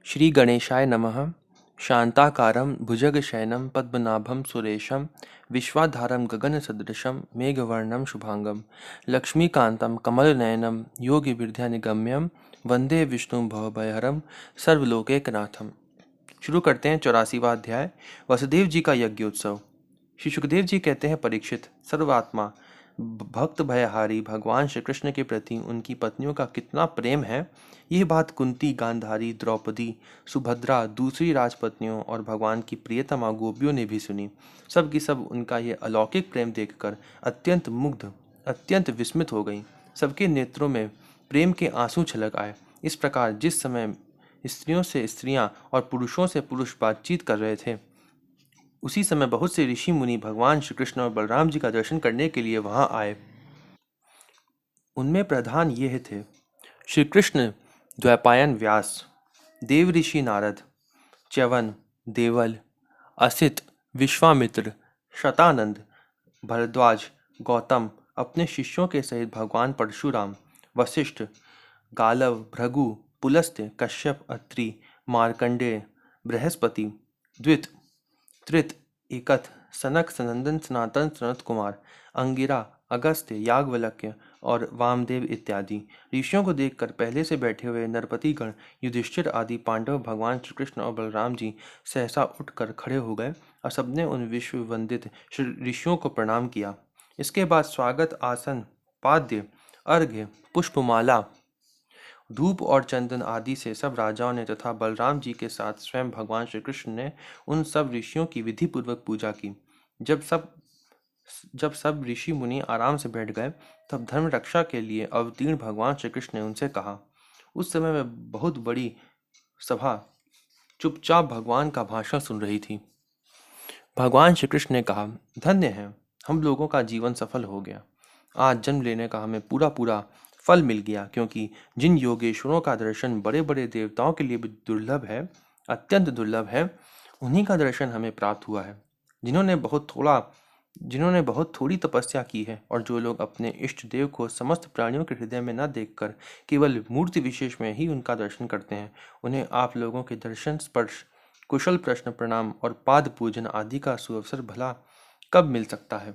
श्री गणेशाय नमः। शांताकारं भुजगशयनं पद्मनाभं सुरेशं विश्वाधारं गगनसदृशं मेघवर्णं शुभांगं लक्ष्मीकान्तं कमलनयनं योगिविद्यानिगम्यं वंदे विष्णु भवभयहरं सर्वलोकैकनाथम। शुरू करते हैं 84वां अध्याय, वसुदेव जी का यज्ञोत्सव। श्री सुखदेव जी कहते हैं, परीक्षित, सर्वात्मा भक्त भयहारी भगवान श्री कृष्ण के प्रति उनकी पत्नियों का कितना प्रेम है, यह बात कुंती, गांधारी, द्रौपदी, सुभद्रा, दूसरी राजपत्नियों और भगवान की प्रियतमा गोपियों ने भी सुनी। सब की सब उनका यह अलौकिक प्रेम देखकर अत्यंत मुग्ध, अत्यंत विस्मित हो गई। सबके नेत्रों में प्रेम के आंसू छलक आए। इस प्रकार जिस समय स्त्रियों से स्त्रियां और पुरुषों से पुरुष बातचीत कर रहे थे, उसी समय बहुत से ऋषि मुनि भगवान श्री कृष्ण और बलराम जी का दर्शन करने के लिए वहां आए। उनमें प्रधान ये थे: श्री कृष्ण, द्वैपायन व्यास, देव ऋषि नारद, च्यवन, देवल, असित, विश्वामित्र, शतानंद, भरद्वाज, गौतम अपने शिष्यों के सहित भगवान परशुराम, वशिष्ठ, गालव, भृगु, पुलस्त्य, कश्यप, अत्रि, मार्कंडेय, बृहस्पति, द्वित, त्रित, एकथ, सनक, सनंदन, सनातन, सनत कुमार, अंगिरा, अगस्त्य, याज्ञवल्क्य और वामदेव इत्यादि ऋषियों को देखकर पहले से बैठे हुए नरपतिगण, युधिष्ठिर आदि पांडव भगवान श्री कृष्ण और बलराम जी सहसा उठकर खड़े हो गए और सबने उन विश्व वंदित ऋषियों को प्रणाम किया। इसके बाद स्वागत आसन, पाद्य, अर्घ्य, पुष्पमाला, धूप और चंदन आदि से सब राजाओं ने तथा बलराम जी के साथ स्वयं भगवान श्री कृष्ण ने उन सब ऋषियों की विधि पूर्वक पूजा की। जब सब ऋषि मुनि आराम से बैठ गए, तब धर्म रक्षा के लिए अवतीर्ण भगवान श्री कृष्ण ने उनसे कहा। उस समय वह बहुत बड़ी सभा चुपचाप भगवान का भाषण सुन रही थी। भगवान श्री कृष्ण ने कहा, धन्य है, हम लोगों का जीवन सफल हो गया। आज जन्म लेने का हमें पूरा पूरा फल मिल गया, क्योंकि जिन योगेश्वरों का दर्शन बड़े बड़े देवताओं के लिए भी दुर्लभ है, अत्यंत दुर्लभ है, उन्हीं का दर्शन हमें प्राप्त हुआ है। जिन्होंने बहुत थोड़ी तपस्या की है और जो लोग अपने इष्ट देव को समस्त प्राणियों के हृदय में न देखकर केवल मूर्ति विशेष में ही उनका दर्शन करते हैं, उन्हें आप लोगों के दर्शन, स्पर्श, कुशल प्रश्न, प्रणाम और पाद पूजन आदि का सुअवसर भला कब मिल सकता है।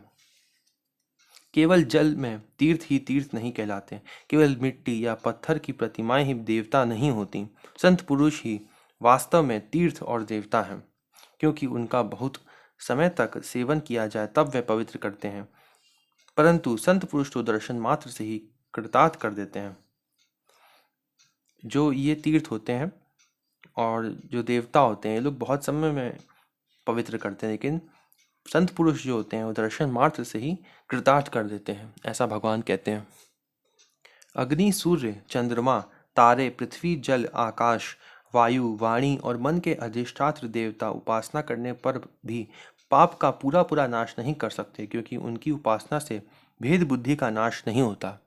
केवल जल में तीर्थ ही तीर्थ नहीं कहलाते, केवल मिट्टी या पत्थर की प्रतिमाएं ही देवता नहीं होती। संत पुरुष ही वास्तव में तीर्थ और देवता हैं, क्योंकि उनका बहुत समय तक सेवन किया जाए तब वे पवित्र करते हैं। परंतु संत पुरुष तो दर्शन मात्र से ही कृतार्थ कर देते हैं। जो ये तीर्थ होते हैं और जो देवता होते हैं, ये लोग बहुत समय में पवित्र करते हैं, लेकिन संत पुरुष जो होते हैं वो दर्शन मात्र से ही कृतार्थ कर देते हैं, ऐसा भगवान कहते हैं। अग्नि, सूर्य, चंद्रमा, तारे, पृथ्वी, जल, आकाश, वायु, वाणी और मन के अधिष्ठात्र देवता उपासना करने पर भी पाप का पूरा पूरा नाश नहीं कर सकते, क्योंकि उनकी उपासना से भेद बुद्धि का नाश नहीं होता।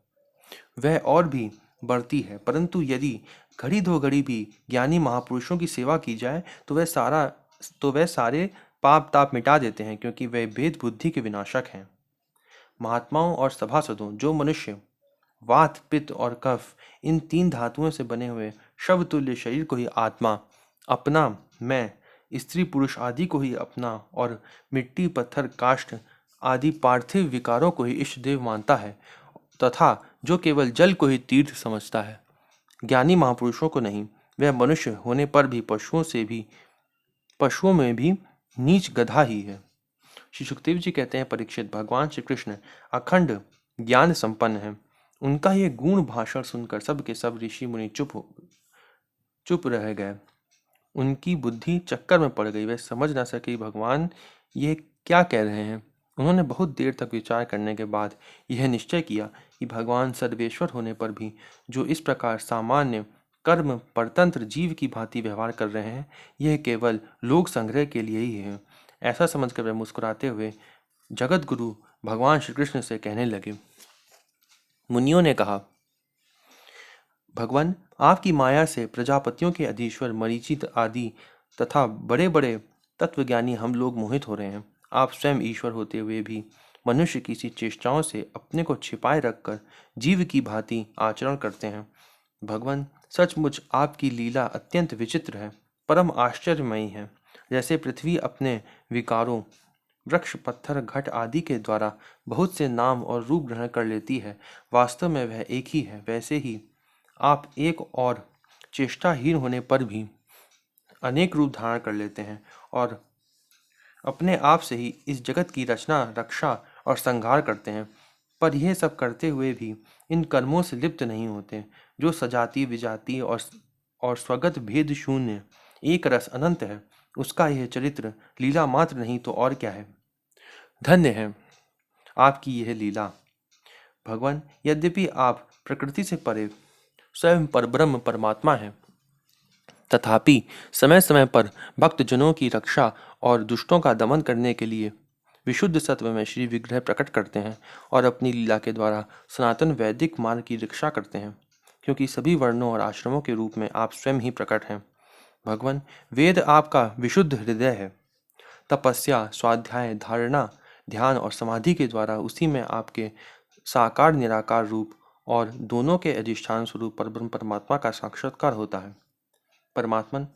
वह और भी बढ़ती है, परंतु यदि घड़ी दो घड़ी भी ज्ञानी महापुरुषों की सेवा की जाए तो वह सारे पाप ताप मिटा देते हैं, क्योंकि वे भेद बुद्धि के विनाशक हैं। महात्माओं और सभासदों, जो मनुष्य वात, पित्त और कफ, इन तीन धातुओं से बने हुए शवतुल्य शरीर को ही आत्मा, अपना मैं, स्त्री पुरुष आदि को ही अपना और मिट्टी, पत्थर, काष्ठ आदि पार्थिव विकारों को ही इष्ट देव मानता है, तथा जो केवल जल को ही तीर्थ समझता है, ज्ञानी महापुरुषों को नहीं, वह मनुष्य होने पर भी पशुओं में भी नीच गधा ही है। श्री सुखदेव जी कहते हैं, परीक्षित, भगवान श्री कृष्ण अखंड ज्ञान संपन्न है। उनका ये गुण भाषण सुनकर सब के सब ऋषि मुनि चुप रह गए। उनकी बुद्धि चक्कर में पड़ गई, वे समझ ना सके भगवान ये क्या कह रहे हैं। उन्होंने बहुत देर तक विचार करने के बाद यह निश्चय किया कि भगवान सर्वेश्वर होने पर भी जो इस प्रकार सामान्य कर्म परतंत्र जीव की भांति व्यवहार कर रहे हैं, यह केवल लोक संग्रह के लिए ही है। ऐसा समझकर वे मुस्कुराते हुए जगत गुरु भगवान श्री कृष्ण से कहने लगे। मुनियों ने कहा, भगवान, आपकी माया से प्रजापतियों के अधीश्वर मरीचित आदि तथा बड़े बड़े तत्वज्ञानी हम लोग मोहित हो रहे हैं। आप स्वयं ईश्वर होते हुए भी मनुष्य की सी चेष्टाओं से अपने को छिपाए रखकर जीव की भांति आचरण करते हैं। भगवान, सचमुच आपकी लीला अत्यंत विचित्र है, परम आश्चर्यमयी है। जैसे पृथ्वी अपने विकारों, वृक्ष, पत्थर, घट आदि के द्वारा बहुत से नाम और रूप ग्रहण कर लेती है, वास्तव में वह एक ही है, वैसे ही आप एक और चेष्टाहीन होने पर भी अनेक रूप धारण कर लेते हैं और अपने आप से ही इस जगत की रचना, रक्षा और संहार करते हैं। पर यह सब करते हुए भी इन कर्मों से लिप्त नहीं होते, जो सजाति, विजाति और स्वगत भेद शून्य एक रस अनंत है। उसका यह चरित्र लीला मात्र नहीं तो और क्या है। धन्य है आपकी यह लीला भगवान। यद्यपि आप प्रकृति से परे स्वयं परब्रह्म परमात्मा हैं, तथापि समय समय पर भक्तजनों की रक्षा और दुष्टों का दमन करने के लिए विशुद्ध सत्व में श्री विग्रह प्रकट करते हैं और अपनी लीला के द्वारा सनातन वैदिक मार्ग की रक्षा करते हैं, क्योंकि सभी वर्णों और आश्रमों के रूप में आप स्वयं ही प्रकट हैं। भगवान, वेद आपका विशुद्ध हृदय है। तपस्या, स्वाध्याय, धारणा, ध्यान और समाधि के द्वारा उसी में आपके साकार निराकार रूप और दोनों के अधिष्ठान स्वरूप परब्रह्म परमात्मा का साक्षात्कार होता है। परमात्मन,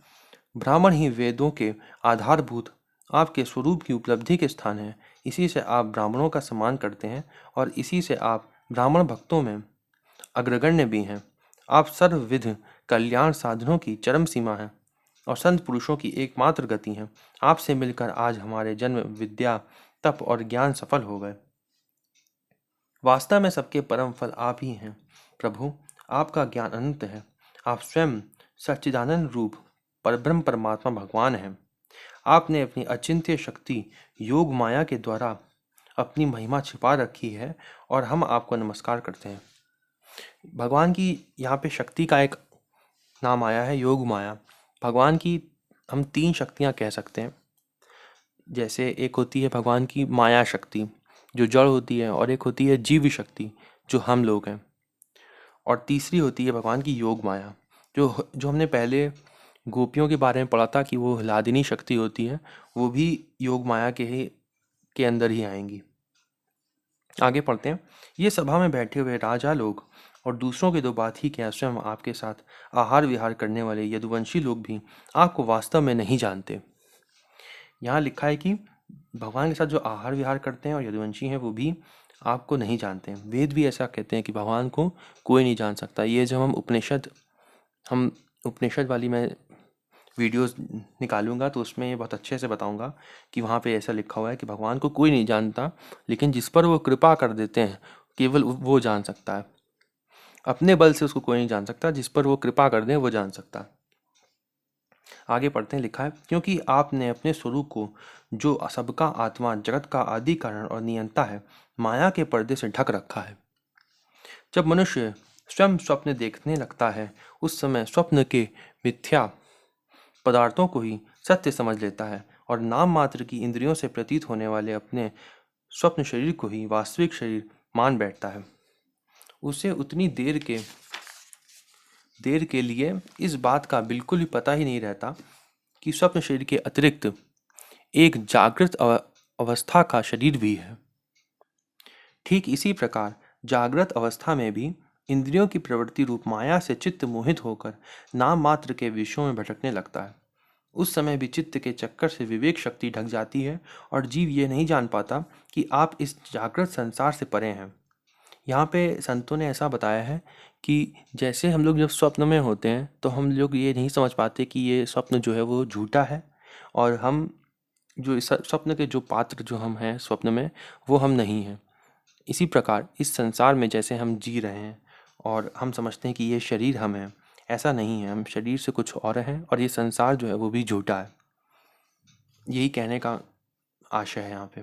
ब्राह्मण ही वेदों के आधारभूत आपके स्वरूप की उपलब्धि के स्थान है। इसी से आप ब्राह्मणों का सम्मान करते हैं और इसी से आप ब्राह्मण भक्तों में अग्रगण्य भी हैं। आप सर्वविध कल्याण साधनों की चरम सीमा हैं और संत पुरुषों की एकमात्र गति हैं। आपसे मिलकर आज हमारे जन्म, विद्या, तप और ज्ञान सफल हो गए। वास्तव में सबके परम फल आप ही हैं। प्रभु, आपका ज्ञान अनंत है। आप स्वयं सच्चिदानंद रूप परब्रह्म परमात्मा भगवान हैं। आपने अपनी अचिंत्य शक्ति योग माया के द्वारा अपनी महिमा छिपा रखी है और हम आपको नमस्कार करते हैं। भगवान की यहाँ पे शक्ति का एक नाम आया है, योग माया। भगवान की हम तीन शक्तियाँ कह सकते हैं। जैसे एक होती है भगवान की माया शक्ति, जो जड़ होती है, और एक होती है जीव शक्ति, जो हम लोग हैं, और तीसरी होती है भगवान की योग माया, जो जो हमने पहले गोपियों के बारे में पढ़ा था कि वो हलादिनी शक्ति होती है, वो भी योग माया के अंदर ही आएंगी। आगे पढ़ते हैं। ये सभा में बैठे हुए राजा लोग और दूसरों के दो बात ही क्या, स्वयं आपके साथ आहार विहार करने वाले यदुवंशी लोग भी आपको वास्तव में नहीं जानते। यहाँ लिखा है कि भगवान के साथ जो आहार विहार करते हैं और यदुवंशी हैं वो भी आपको नहीं जानते हैं। वेद भी ऐसा कहते हैं कि भगवान को कोई नहीं जान सकता। ये जब हम उपनिषद वाली मैं वीडियोस निकालूंगा तो उसमें ये बहुत अच्छे से बताऊंगा कि वहाँ पे ऐसा लिखा हुआ है कि भगवान को कोई नहीं जानता, लेकिन जिस पर वो कृपा कर देते हैं केवल वो जान सकता है। अपने बल से उसको कोई नहीं जान सकता, जिस पर वो कृपा कर दें वो जान सकता है। आगे पढ़ते हैं। लिखा है, क्योंकि आपने अपने स्वरूप को, जो सबका आत्मा, जगत का आदि कारण और नियंता है, माया के पर्दे से ढक रखा है। जब मनुष्य स्वयं स्वप्न देखने लगता है, उस समय स्वप्न के मिथ्या पदार्थों को ही सत्य समझ लेता है और नाम मात्र की इंद्रियों से प्रतीत होने वाले अपने स्वप्न शरीर को ही वास्तविक शरीर मान बैठता है। उसे उतनी देर के लिए इस बात का बिल्कुल भी पता ही नहीं रहता कि स्वप्न शरीर के अतिरिक्त एक जागृत अवस्था का शरीर भी है। ठीक इसी प्रकार जागृत अवस्था में भी इंद्रियों की प्रवृत्ति रूप माया से चित्त मोहित होकर नाम मात्र के विषयों में भटकने लगता है। उस समय भी चित्त के चक्कर से विवेक शक्ति ढक जाती है और जीव ये नहीं जान पाता कि आप इस जागृत संसार से परे हैं। यहाँ पे संतों ने ऐसा बताया है कि जैसे हम लोग जब स्वप्न में होते हैं तो हम लोग ये नहीं समझ पाते कि ये स्वप्न जो है वो झूठा है, और हम जो इस स्वप्न के जो पात्र जो हम हैं स्वप्न में, वो हम नहीं हैं। इसी प्रकार इस संसार में जैसे हम जी रहे हैं और हम समझते हैं कि ये शरीर हम हैं, ऐसा नहीं है। हम शरीर से कुछ और हैं और ये संसार जो है वो भी झूठा है। यही कहने का आशय है यहाँ पे।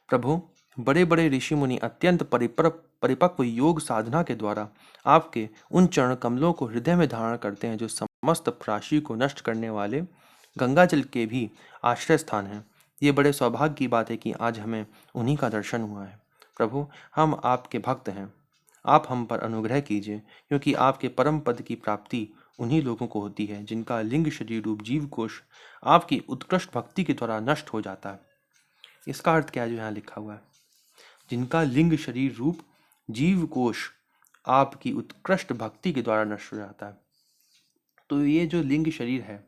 प्रभु, बड़े बड़े ऋषि मुनि अत्यंत परिपक्व योग साधना के द्वारा आपके उन चरण कमलों को हृदय में धारण करते हैं, जो समस्त प्राशी को नष्ट करने वाले गंगा जल के भी आश्रय स्थान हैं। ये बड़े सौभाग्य की बात है कि आज हमें उन्हीं का दर्शन हुआ है। प्रभु, हम आपके भक्त हैं। आप हम पर अनुग्रह कीजिए, क्योंकि आपके परम पद की प्राप्ति उन्हीं लोगों को होती है जिनका लिंग शरीर रूप जीव कोश आपकी उत्कृष्ट भक्ति के द्वारा नष्ट हो जाता है। इसका अर्थ क्या है जो यहाँ लिखा हुआ है? जिनका लिंग शरीर रूप जीव कोश आपकी उत्कृष्ट भक्ति के द्वारा नष्ट हो जाता है। तो ये जो लिंग शरीर है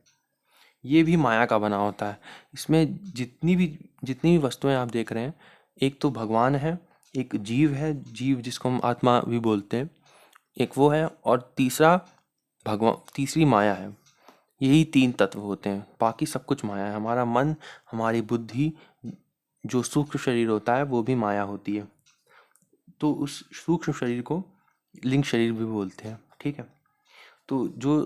ये भी माया का बना होता है। इसमें जितनी भी वस्तुएं आप देख रहे हैं, एक तो भगवान है, एक जीव है, जीव जिसको हम आत्मा भी बोलते हैं, एक वो है, और तीसरी माया है। यही 3 तत्व होते हैं, बाकी सब कुछ माया है। हमारा मन, हमारी बुद्धि, जो सूक्ष्म शरीर होता है वो भी माया होती है। तो उस सूक्ष्म शरीर को लिंग शरीर भी बोलते हैं, ठीक है। तो जो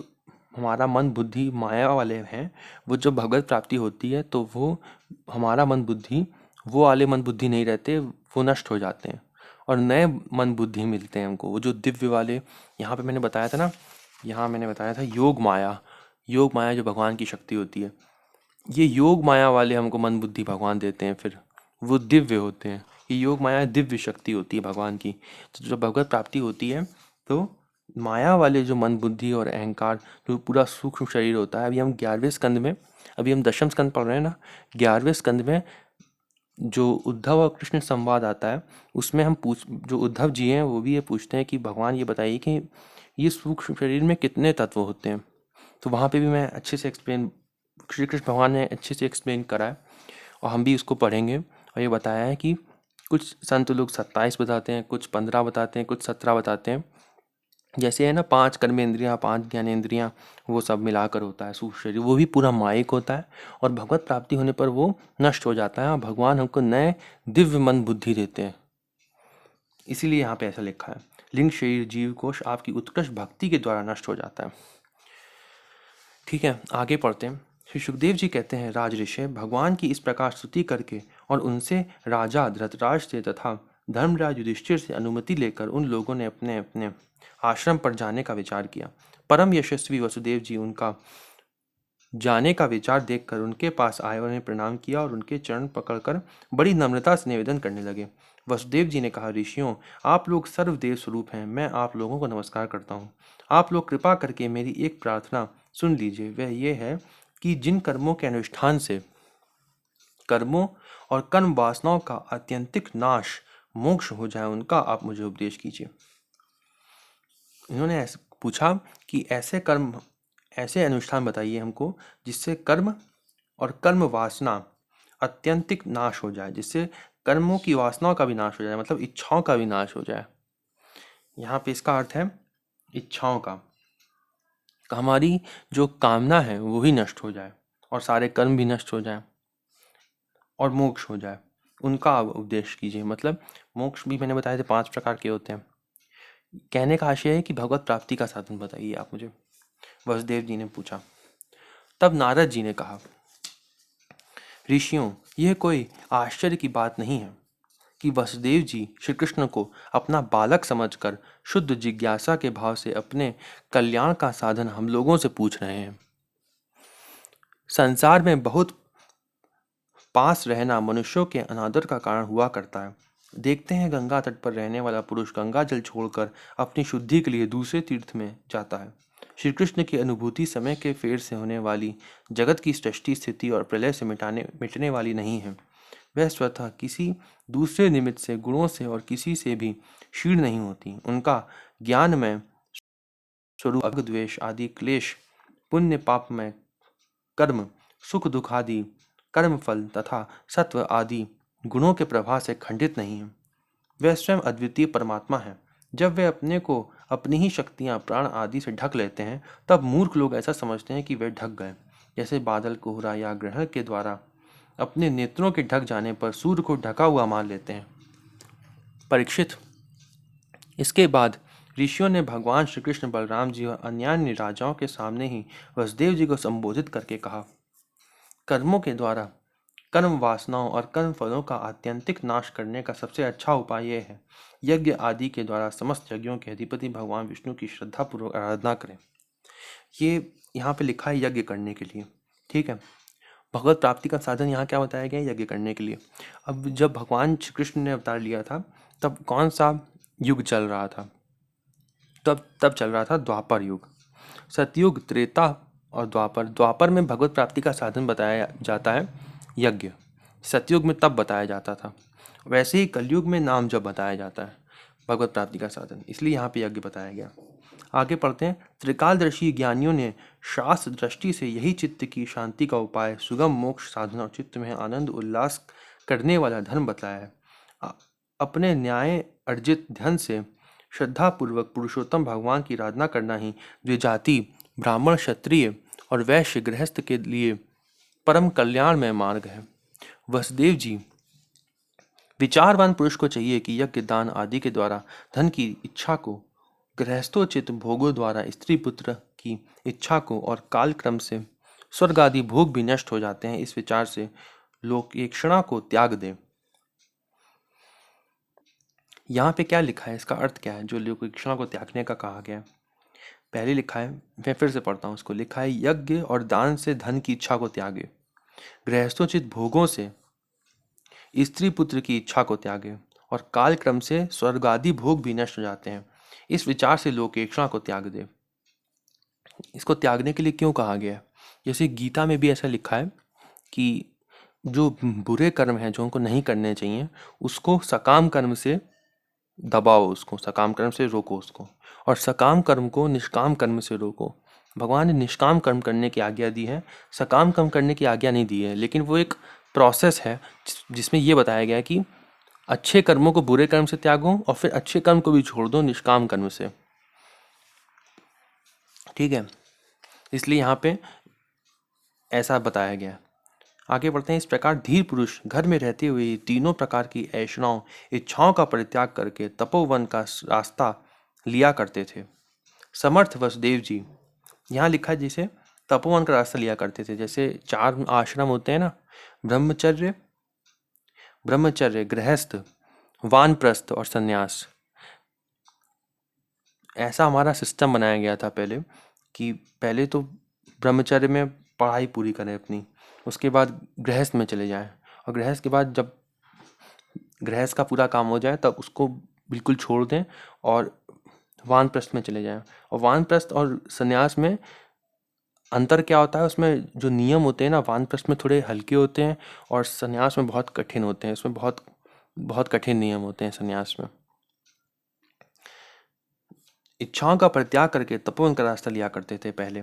हमारा मन बुद्धि माया वाले हैं, वो जब भगवत प्राप्ति होती है तो वो हमारा मन बुद्धि, वो वाले मन बुद्धि नहीं रहते, वो नष्ट हो जाते हैं और नए मन बुद्धि मिलते हैं हमको। वो जो दिव्य वाले, यहाँ पे मैंने बताया था ना, यहाँ मैंने बताया था योग माया जो भगवान की शक्ति होती है, ये योग माया वाले हमको मन बुद्धि भगवान देते हैं, फिर वो दिव्य होते हैं। ये योग माया दिव्य शक्ति होती है भगवान की। तो जब भगवत प्राप्ति होती है तो माया वाले जो मन बुद्धि और अहंकार, जो पूरा सूक्ष्म शरीर होता है, अभी हम 10वें स्कंद पढ़ रहे हैं ना, 11वें स्कंद में जो उद्धव और कृष्ण संवाद आता है, उसमें जो उद्धव जी हैं वो भी ये पूछते हैं कि भगवान ये बताइए कि ये सूक्ष्म शरीर में कितने तत्व होते हैं। तो वहाँ पे भी मैं अच्छे से श्री कृष्ण भगवान ने अच्छे से एक्सप्लेन करा है और हम भी उसको पढ़ेंगे। और ये बताया है कि कुछ संत लोग 27 बताते हैं, कुछ 15 बताते हैं, कुछ 17 बताते हैं। जैसे है ना, 5 कर्मेंद्रियाँ, 5 ज्ञानेंद्रियाँ, वो सब मिलाकर होता है सूक्ष्म शरीर, वो भी पूरा मायिक होता है। और भगवत प्राप्ति होने पर वो नष्ट हो जाता है और भगवान हमको नए दिव्य मन बुद्धि देते हैं। इसीलिए यहाँ पे ऐसा लिखा है, लिंग शरीर जीव कोश आपकी उत्कृष्ट भक्ति के द्वारा नष्ट हो जाता है। ठीक है, आगे पढ़ते हैं। श्री सुखदेव जी कहते हैं, राजऋषि, भगवान की इस प्रकार स्तुति करके और उनसे राजा धृतराष्ट्र से तथा धर्मराज युधिष्ठिर से अनुमति लेकर उन लोगों ने अपने अपने आश्रम पर जाने का विचार किया। परम यशस्वी वसुदेव जी उनका जाने का विचार देखकर उनके पास आए और उन्हें प्रणाम किया और उनके चरण पकड़कर बड़ी नम्रता से निवेदन करने लगे। वसुदेव जी ने कहा, ऋषियों, आप लोग सर्वदेव स्वरूप हैं, मैं आप लोगों को नमस्कार करता हूँ। आप लोग कृपा करके मेरी एक प्रार्थना सुन लीजिए। वह ये है कि जिन कर्मों के अनुष्ठान से कर्मों और कर्म वासनाओं का आत्यंतिक नाश, मोक्ष हो जाए, उनका आप मुझे उपदेश कीजिए। इन्होंने ऐसे पूछा कि ऐसे अनुष्ठान बताइए हमको जिससे कर्म और कर्म वासना अत्यंतिक नाश हो जाए, जिससे कर्मों की वासनाओं का भी नाश हो जाए, मतलब इच्छाओं का भी नाश हो जाए। यहाँ पे इसका अर्थ है इच्छाओं का, हमारी जो कामना है वो ही नष्ट हो जाए और सारे कर्म भी नष्ट हो जाए और मोक्ष हो जाए, उनका आप उपदेश कीजिए। मतलब मोक्ष भी मैंने बताया थे 5 प्रकार के होते हैं। कहने का आशय है कि भगवत प्राप्ति का साधन बताइए आप मुझे, वसुदेव जी ने पूछा। तब नारद जी ने कहा, ऋषियों, यह कोई आश्चर्य की बात नहीं है कि वसुदेव जी श्री कृष्ण को अपना बालक समझकर शुद्ध जिज्ञासा के भाव से अपने कल्याण का साधन हम लोगों से पूछ रहे हैं। संसार में बहुत पास रहना मनुष्यों के अनादर का कारण हुआ करता है। देखते हैं, गंगा तट पर रहने वाला पुरुष गंगा जल छोड़कर अपनी शुद्धि के लिए दूसरे तीर्थ में जाता है। श्री कृष्ण की अनुभूति समय के फेर से होने वाली, जगत की सृष्टि, स्थिति और प्रलय से मिटने वाली नहीं है। वह स्वतः किसी दूसरे निमित्त से, गुणों से और किसी से भी क्षीण नहीं होती। उनका ज्ञानमय स्वरूप राग द्वेष आदि क्लेश, पुण्य पापमय कर्म, सुख दुख आदि कर्म फल तथा सत्व आदि गुणों के प्रभाव से खंडित नहीं है। वह स्वयं अद्वितीय परमात्मा है। जब वे अपने को अपनी ही शक्तियां, प्राण आदि से ढक लेते हैं, तब मूर्ख लोग ऐसा समझते हैं कि वे ढक गए, जैसे बादल, कोहरा या ग्रहण के द्वारा अपने नेत्रों के ढक जाने पर सूर्य को ढका हुआ मान लेते हैं। परीक्षित, इसके बाद ऋषियों ने भगवान श्री कृष्ण, बलराम जी और अन्य राजाओं के सामने ही वसुदेव जी को संबोधित करके कहा, कर्मों के द्वारा कर्म वासनाओं और कर्म फलों का आत्यंतिक नाश करने का सबसे अच्छा उपाय यह है, यज्ञ आदि के द्वारा समस्त यज्ञों के अधिपति भगवान विष्णु की श्रद्धापूर्वक आराधना करें। ये यहाँ पे लिखा है यज्ञ करने के लिए, ठीक है। भगवत प्राप्ति का साधन यहाँ क्या बताया गया है? यज्ञ करने के लिए। अब जब भगवान श्री कृष्ण ने अवतार लिया था, तब कौन सा युग चल रहा था? तब चल रहा था द्वापर युग। सतयुग, त्रेता और द्वापर में भगवत प्राप्ति का साधन बताया जाता है यज्ञ। सतयुग में तब बताया जाता था। वैसे ही कलयुग में नाम जप बताया जाता है। भगवत प्राप्ति का साधन, इसलिए यहाँ पे यज्ञ बताया गया। आगे पढ़ते हैं। त्रिकालदर्शी ज्ञानियों ने शास्त्र दृष्टि से यही चित्त की शांति का उपाय, सुगम मोक्ष साधना और चित्त में आनंद उल्लास करने वाला धर्म बताया है। अपने न्याय अर्जित धन से श्रद्धापूर्वक पुरुषोत्तम भगवान की आराधना करना ही द्विजाति ब्राह्मण क्षत्रिय और वैश्य गृहस्थ के लिए परम कल्याणमय मार्ग है। वसुदेव जी, विचारवान पुरुष को चाहिए कि यज्ञ दान आदि के द्वारा धन की इच्छा को, गृहस्थोचित भोगों द्वारा स्त्री पुत्र की इच्छा को और कालक्रम से स्वर्ग आदि भोग भी नष्ट हो जाते हैं, इस विचार से लोकेक्षणा को त्याग दे। यहाँ पे क्या लिखा है, इसका अर्थ क्या है जो लोकेक्षणा को त्यागने का कहा गया है? पहले लिखा है, मैं फिर से पढ़ता हूँ उसको। लिखा है, यज्ञ और दान से धन की इच्छा को त्यागे, गृहस्थोचित भोगों से स्त्री पुत्र की इच्छा को त्यागे और कालक्रम से स्वर्ग आदि भोग भी नष्ट हो जाते हैं, इस विचार से लोकेक्षणा को त्याग दे। इसको त्यागने के लिए क्यों कहा गया है? जैसे गीता में भी ऐसा लिखा है कि जो बुरे कर्म हैं जो उनको नहीं करने चाहिए, उसको सकाम कर्म से दबाओ, उसको सकाम कर्म से रोको उसको, और सकाम कर्म को निष्काम कर्म से रोको। भगवान ने निष्काम कर्म करने की आज्ञा दी है, सकाम कर्म करने की आज्ञा नहीं दी है, लेकिन वो एक प्रोसेस है जिसमें ये बताया गया है कि अच्छे कर्मों को बुरे कर्म से त्यागो और फिर अच्छे कर्म को भी छोड़ दो निष्काम कर्म से। ठीक है, इसलिए यहाँ पे ऐसा बताया गया है। आगे बढ़ते हैं। इस प्रकार धीर पुरुष घर में रहते हुए तीनों प्रकार की ऐषणाओं इच्छाओं का परित्याग करके तपोवन का रास्ता लिया करते थे। समर्थ वसुदेव जी, यहाँ लिखा है जैसे तपोवन का रास्ता लिया करते थे। जैसे 4 आश्रम होते हैं ना, ब्रह्मचर्य, गृहस्थ, वानप्रस्थ और सन्यास। ऐसा हमारा सिस्टम बनाया गया था पहले कि पहले तो ब्रह्मचर्य में पढ़ाई पूरी करें अपनी, उसके बाद गृहस्थ में चले जाएं, और गृहस्थ के बाद जब गृहस्थ का पूरा काम हो जाए तब उसको बिल्कुल छोड़ दें और वानप्रस्थ में चले जाएं। और वानप्रस्थ और सन्यास में अंतर क्या होता है? उसमें जो नियम होते हैं ना, वानप्रस्थ में थोड़े हल्के होते हैं और सन्यास में बहुत कठिन होते हैं। उसमें बहुत बहुत कठिन नियम होते हैं सन्यास में। इच्छाओं का परित्याग करके तपोवन का रास्ता लिया करते थे पहले।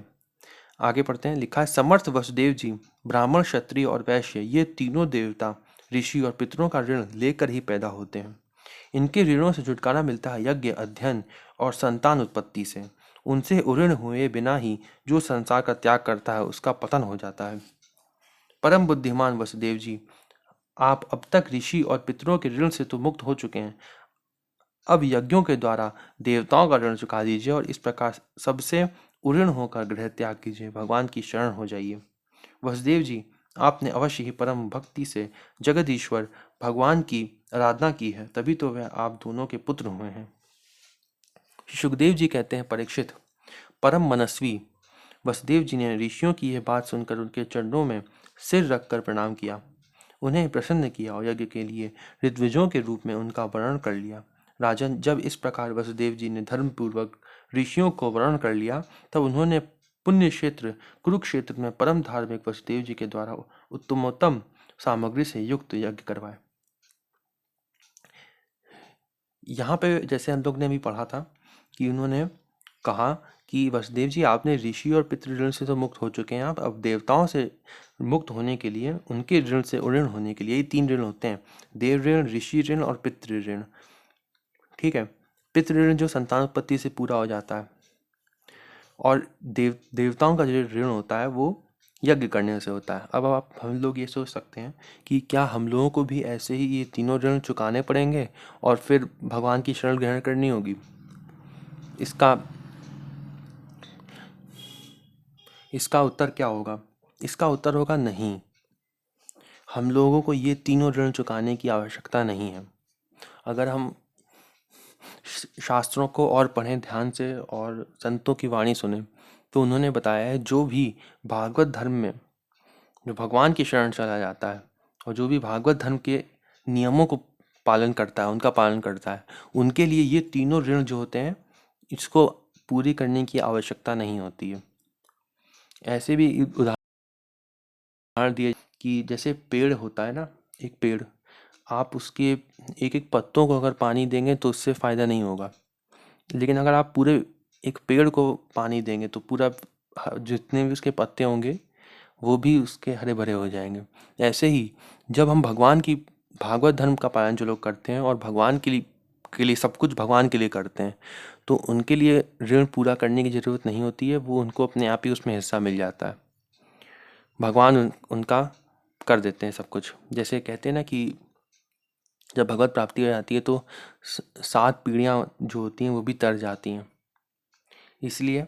आगे पढ़ते हैं। लिखा है, समर्थ वसुदेव जी, ब्राह्मण क्षत्रिय और वैश्य ये तीनों देवता ऋषि और पितरों का ऋण लेकर ही पैदा होते हैं। इनके ऋणों से छुटकारा मिलता है यज्ञ अध्ययन और संतान उत्पत्ति से। उनसे उऋण हुए बिना ही जो संसार का त्याग करता है उसका पतन हो जाता है। परम बुद्धिमान वसुदेव जी, आप अब तक ऋषि और पितरों के ऋण से तो मुक्त हो चुके हैं, अब यज्ञों के द्वारा देवताओं का ऋण चुका दीजिए और इस प्रकार सबसे उऋण होकर गृह त्याग कीजिए, भगवान की शरण हो जाइए। वसुदेव जी, आपने अवश्य ही परम भक्ति से जगदीश्वर भगवान की आराधना की है, तभी तो वह आप दोनों के पुत्र हुए हैं। सुखदेव जी कहते हैं, परीक्षित, परम मनस्वी वसुदेव जी ने ऋषियों की यह बात सुनकर उनके चरणों में सिर रखकर प्रणाम किया, उन्हें प्रसन्न किया और यज्ञ के लिए ऋत्विजों के रूप में उनका वर्णन कर लिया। राजन, जब इस प्रकार वसुदेव जी ने धर्मपूर्वक ऋषियों को वर्णन कर लिया, तब उन्होंने पुण्य क्षेत्र कुरुक्षेत्र में परम धार्मिक वसुदेव जी के द्वारा उत्तमोत्तम सामग्री से युक्त यज्ञ करवाए। यहाँ पे जैसे हम लोग ने अभी पढ़ा था कि उन्होंने कहा कि वसुदेव जी, आपने ऋषि और पितृ ऋण से तो मुक्त हो चुके हैं, आप अब देवताओं से मुक्त होने के लिए, उनके ऋण से उऋण होने के लिए, ये 3 ऋण होते हैं, देव ऋण, ऋषि ऋण और पितृ ऋण। ठीक है, पितृ ऋण जो संतानोत्पत्ति से पूरा हो जाता है, और देवताओं का जो ऋण होता है वो यज्ञ करने से होता है। अब आप हम लोग ये सोच सकते हैं कि क्या हम लोगों को भी ऐसे ही ये तीनों ऋण चुकाने पड़ेंगे और फिर भगवान की शरण ग्रहण करनी होगी? इसका इसका उत्तर क्या होगा? इसका उत्तर होगा नहीं, हम लोगों को ये तीनों ऋण चुकाने की आवश्यकता नहीं है। अगर हम शास्त्रों को और पढ़ें ध्यान से और संतों की वाणी सुने, तो उन्होंने बताया है जो भी भागवत धर्म में जो भगवान की शरण चला जाता है और जो भी भागवत धर्म के नियमों को पालन करता है, उनका पालन करता है, उनके लिए ये तीनों ऋण जो होते हैं, इसको पूरी करने की आवश्यकता नहीं होती है। ऐसे भी उदाहरण दिए कि जैसे पेड़ होता है ना, एक पेड़, आप उसके एक एक पत्तों को अगर पानी देंगे तो उससे फ़ायदा नहीं होगा, लेकिन अगर आप पूरे एक पेड़ को पानी देंगे तो पूरा जितने भी उसके पत्ते होंगे वो भी उसके हरे भरे हो जाएंगे। ऐसे ही जब हम भगवान की भागवत धर्म का पालन जो लोग करते हैं और भगवान के लिए सब कुछ भगवान के लिए करते हैं, तो उनके लिए ऋण पूरा करने की ज़रूरत नहीं होती है, वो उनको अपने आप ही उसमें हिस्सा मिल जाता है। भगवान उनका कर देते हैं सब कुछ। जैसे कहते हैं ना कि जब भगवत प्राप्ति हो जाती है तो 7 पीढ़ियाँ जो होती हैं वो भी तर जाती हैं। इसलिए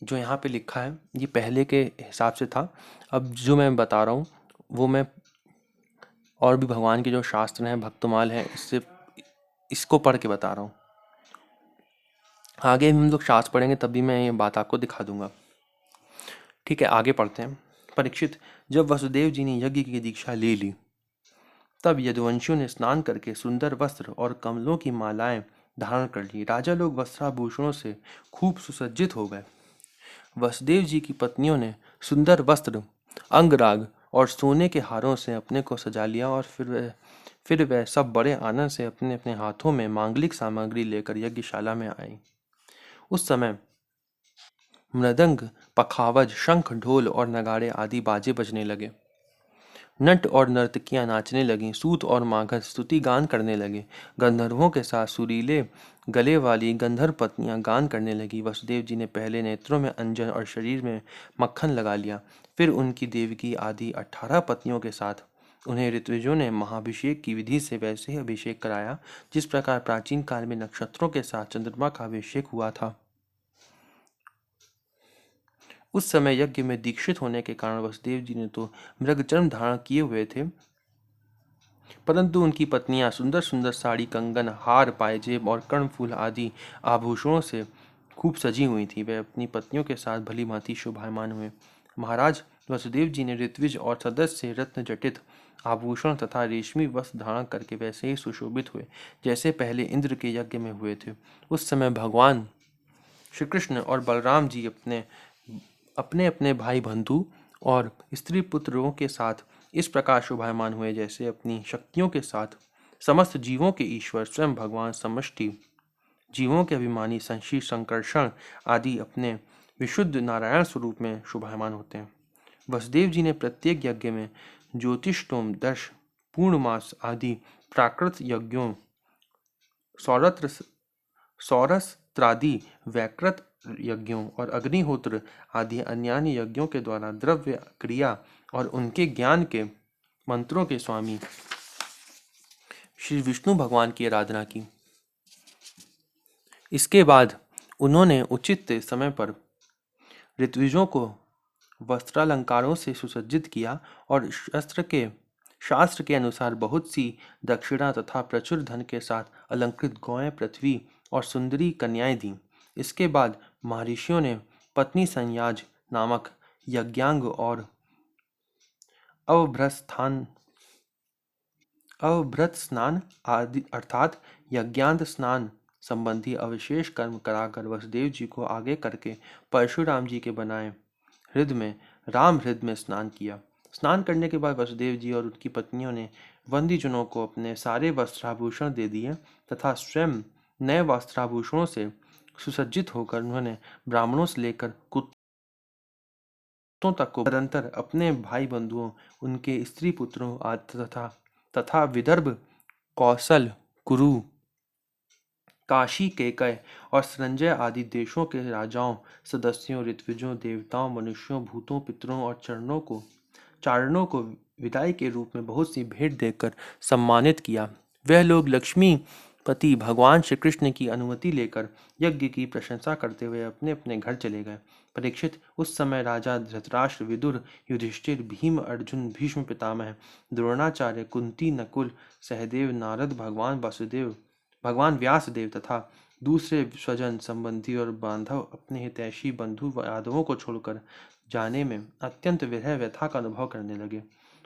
जो यहाँ पे लिखा है ये पहले के हिसाब से था। अब जो मैं बता रहा हूँ वो मैं और भी भगवान के जो शास्त्र हैं, भक्तमाल हैं, इससे इसको पढ़ के बता रहा हूँ। आगे हम लोग शास्त्र पढ़ेंगे तब भी मैं ये बात आपको दिखा दूंगा। ठीक है, आगे पढ़ते हैं। परीक्षित, जब वसुदेव जी ने यज्ञ की दीक्षा ले ली तब यदुवंशियों ने स्नान करके सुंदर वस्त्र और कमलों की मालाएं धारण कर ली। राजा लोग वस्त्राभूषणों से खूब सुसज्जित हो गए। वसुदेव जी की पत्नियों ने सुंदर वस्त्र, अंगराग और सोने के हारों से अपने को सजा लिया और फिर वह सब बड़े आनंद से अपने अपने हाथों में मांगलिक सामग्री लेकर यज्ञशाला में आई। उस समय मृदंग, पखावज, शंख, ढोल और नगाड़े आदि बाजे बजने लगे। नट और नर्तकियां नाचने लगीं। सूत और मागध स्तुति गान करने लगे। गंधर्वों के साथ सुरीले गले वाली गंधर्व पत्नियां गान करने लगी। वसुदेव जी ने पहले नेत्रों में अंजन और शरीर में मक्खन लगा लिया। फिर उनकी देवकी आदि 18 पत्नियों के साथ उन्हें ऋत्विजों ने महाभिषेक की विधि से वैसे ही अभिषेक कराया जिस प्रकार प्राचीन काल में नक्षत्रों के साथ चंद्रमा का अभिषेक हुआ था। उस समय यज्ञ में दीक्षित होने के कारण वसुदेव जी ने तो मृगचर्म धारण किए हुए थे, परंतु उनकी पत्नियां सुंदर सुंदर साड़ी, कंगन, हार, पायजेब और कर्णफूल आदि आभूषणों से खूब सजी हुई थी। वे अपनी पत्नियों के साथ भली भांति शोभायमान हुए। महाराज, वसुदेव जी ने ऋत्विज और सदस्य से रत्न जटित आभूषण तथा रेशमी वस्त्र धारण करके वैसे ही सुशोभित हुए जैसे पहले इंद्र के यज्ञ में हुए थे। उस समय भगवान श्री कृष्ण और बलराम जी अपने अपने अपने भाई बंधु और स्त्री पुत्रों के साथ इस प्रकार शोभायमान हुए जैसे अपनी शक्तियों के साथ समस्त जीवों के ईश्वर स्वयं भगवान समष्टि जीवों के अभिमानी संशी संकर्षण आदि अपने विशुद्ध नारायण स्वरूप में शोभायमान होते हैं। वसुदेव जी ने प्रत्येक यज्ञ में ज्योतिषोम, दर्श, पूर्णमास आदि प्राकृत यज्ञों, सौरत्र सौरस्त्रादि वैकृत यज्ञों और अग्निहोत्र आदि अन्यान्य यज्ञों के द्वारा द्रव्य क्रिया और उनके ज्ञान के मंत्रों के स्वामी श्री विष्णु भगवान की आराधना की। इसके बाद उन्होंने उचित समय पर ऋत्विजों को वस्त्रालंकारों से सुसज्जित किया और शास्त्र के अनुसार बहुत सी दक्षिणा तथा प्रचुर धन के साथ अलंकृत गौएं, पृथ्वी और सुंदरी कन्याएं दी। इसके बाद महर्षियों ने पत्नी संयाज नामक यज्ञांग और अवभ्रस्थान अवभृत स्नान आदि अर्थात यज्ञांत स्नान संबंधी अविशेष कर्म कराकर वसुदेव जी को आगे करके परशुराम जी के बनाए हृदय में राम हृदय में स्नान किया। स्नान करने के बाद वसुदेव जी और उनकी पत्नियों ने बंदीजनों को अपने सारे वस्त्राभूषण दे दिए तथा स्वयं नए वस्त्राभूषणों से सुसज्जित होकर उन्होंने ब्राह्मणों से लेकर कुत्तों तक को निरंतर अपने भाई बंधुओं, उनके स्त्री पुत्रों आदि तथा विदर्भ, कौशल, कुरु, काशी, केकय और संजय आदि देशों के राजाओं, सदस्यों, ऋत्विजों, देवताओं, मनुष्यों, भूतों, पितरों और चारणों को विदाई के रूप में बहुत सी भेंट देकर सम्मानित किया। वह लोग लक्ष्मीपति भगवान श्री कृष्ण की अनुमति लेकर यज्ञ की प्रशंसा करते हुए अपने अपने घर चले गए। परीक्षित, उस समय राजा धृतराष्ट्र, विदुर, युधिष्ठिर, भीम, अर्जुन, भीष्म पितामह, द्रोणाचार्य, कुंती, नकुल, सहदेव, नारद, भगवान व्यासदेव तथा दूसरे स्वजन संबंधी और बांधव अपने हितैषी बंधु यादवों को छोड़कर जाने में अत्यंत विरह व्यथा का अनुभव करने लगे।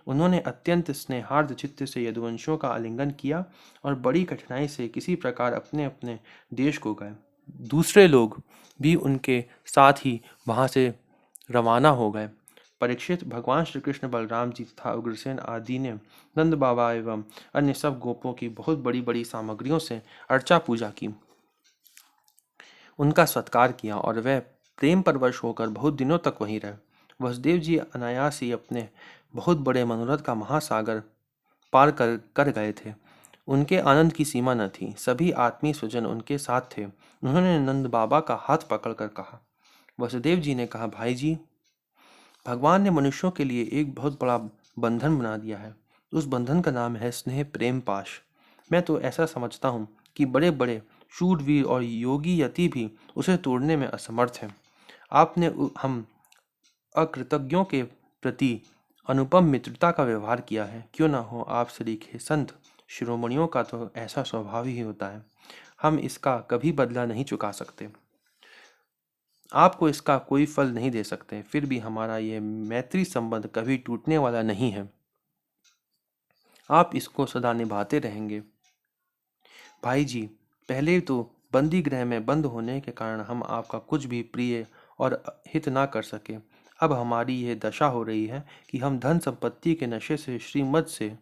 उन्होंने अत्यंत स्नेहार्द चित्त से यदुवंशियों का आलिंगन किया और बड़ी कठिनाई से किसी प्रकार अपने अपने देश को गए। दूसरे लोग भी उनके साथ ही वहां से रवाना हो गए। परीक्षित, भगवान श्री कृष्ण, बलराम जी तथा उग्रसेन आदि ने नंद बाबा एवं अन्य सब गोपों की बहुत बड़ी बड़ी सामग्रियों से अर्चा पूजा की, उनका सत्कार किया और वह प्रेम परवश होकर बहुत दिनों तक वहीं रहे। वसुदेव जी अनायास ही अपने बहुत बड़े मनोरथ का महासागर पार कर गए थे। उनके आनंद की सीमा न थी। सभी आत्मीय स्वजन उनके साथ थे। उन्होंने नंद बाबा का हाथ पकड़कर कहा, वसुदेव जी ने कहा, भाई जी, भगवान ने मनुष्यों के लिए एक बहुत बड़ा बंधन बना दिया है। उस बंधन का नाम है स्नेह प्रेम पाश। मैं तो ऐसा समझता हूँ कि बड़े बड़े शूरवीर और योगी यति भी उसे तोड़ने में असमर्थ हैं। आपने हम अकृतज्ञों के प्रति अनुपम मित्रता का व्यवहार किया है। क्यों ना हो, आप सरीखे संत शिरोमणियों का तो ऐसा स्वभाव ही होता है। हम इसका कभी बदला नहीं चुका सकते, आपको इसका कोई फल नहीं दे सकते। फिर भी हमारा ये मैत्री संबंध कभी टूटने वाला नहीं है। आप इसको सदा निभाते रहेंगे। भाई जी, पहले तो बंदी गृह में बंद होने के कारण हम आपका कुछ भी प्रिय और हित ना कर सके। अब हमारी यह दशा हो रही है कि हम धन संपत्ति के नशे से श्रीमद से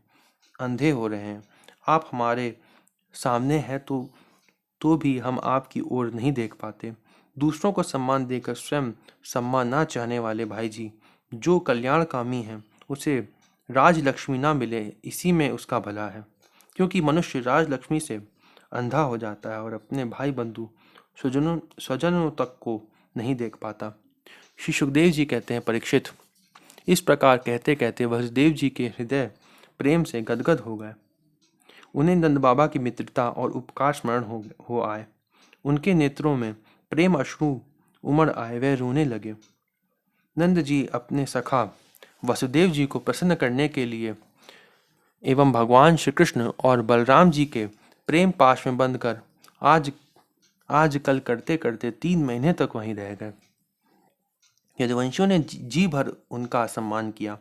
अंधे हो रहे हैं। आप हमारे सामने हैं तो भी हम आपकी ओर नहीं देख पाते। दूसरों को सम्मान देकर स्वयं सम्मान ना चाहने वाले भाई जी, जो कल्याणकामी है उसे राजलक्ष्मी ना मिले, इसी में उसका भला है। क्योंकि मनुष्य राजलक्ष्मी से अंधा हो जाता है और अपने भाई बंधु स्वजनों तक को नहीं देख पाता। श्री सुखदेव जी कहते हैं, परीक्षित, इस प्रकार कहते कहते वसुदेव जी के हृदय प्रेम से गदगद हो गए। उन्हें नंद बाबा की मित्रता और उपकार स्मरण हो आए। उनके नेत्रों में प्रेम अश्रु उमड़ आए, वह रोने लगे। नंद जी अपने सखा वसुदेव जी को प्रसन्न करने के लिए एवं भगवान श्री कृष्ण और बलराम जी के प्रेम पाश में बंद कर आज कल करते करते 3 महीने तक वहीं रह गए। यदुवंशियों ने जी भर उनका सम्मान किया।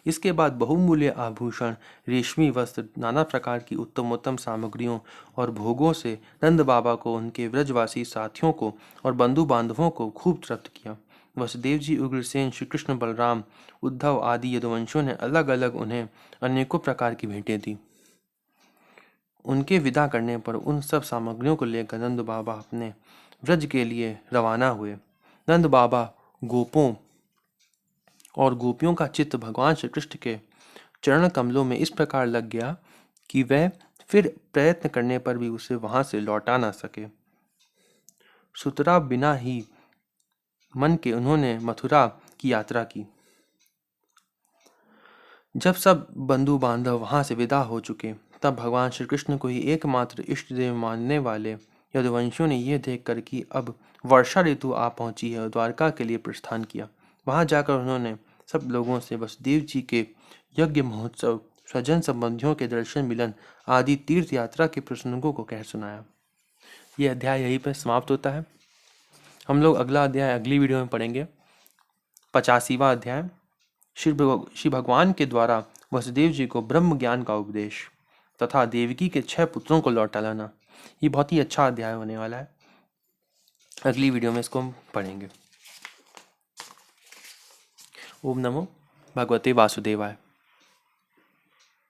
इसके बाद बहुमूल्य आभूषण, रेशमी वस्त्र, नाना प्रकार की उत्तमोत्तम सामग्रियों और भोगों से नंद बाबा को, उनके व्रजवासी साथियों को और बंधु बांधवों को खूब तृप्त किया। वसुदेव जी, उग्रसेन, श्री कृष्ण, बलराम, उद्धव आदि यदुवंशियों ने अलग अलग उन्हें अनेकों प्रकार की भेंटें दी। उनके विदा करने पर उन सब सामग्रियों को लेकर नंद बाबा अपने व्रज के लिए रवाना हुए। नंद बाबा गोपों और गोपियों का चित्त भगवान श्री कृष्ण के चरण कमलों में इस प्रकार लग गया कि वह फिर प्रयत्न करने पर भी उसे वहां से लौटा ना सके। सुतरा बिना ही मन के उन्होंने मथुरा की यात्रा की। जब सब बंधु बांधव वहां से विदा हो चुके, तब भगवान श्री कृष्ण को ही एकमात्र इष्ट देव मानने वाले यदुवंशियों ने यह देखकर कि अब वर्षा ऋतु आ पहुंची है, द्वारका के लिए प्रस्थान किया। वहां जाकर उन्होंने सब लोगों से वसुदेव जी के यज्ञ महोत्सव, स्वजन संबंधियों के दर्शन मिलन आदि तीर्थ यात्रा के प्रसंगों को कह सुनाया। यह अध्याय यहीं पर समाप्त होता है। हम लोग अगला अध्याय अगली वीडियो में पढ़ेंगे। 85वां अध्याय, श्री भगवान के द्वारा वसुदेव जी को ब्रह्म ज्ञान का उपदेश तथा देवकी के 6 पुत्रों को लौटा लाना। ये बहुत ही अच्छा अध्याय होने वाला है। अगली वीडियो में इसको हम पढ़ेंगे। ओम नमो भगवते वासुदेवाय।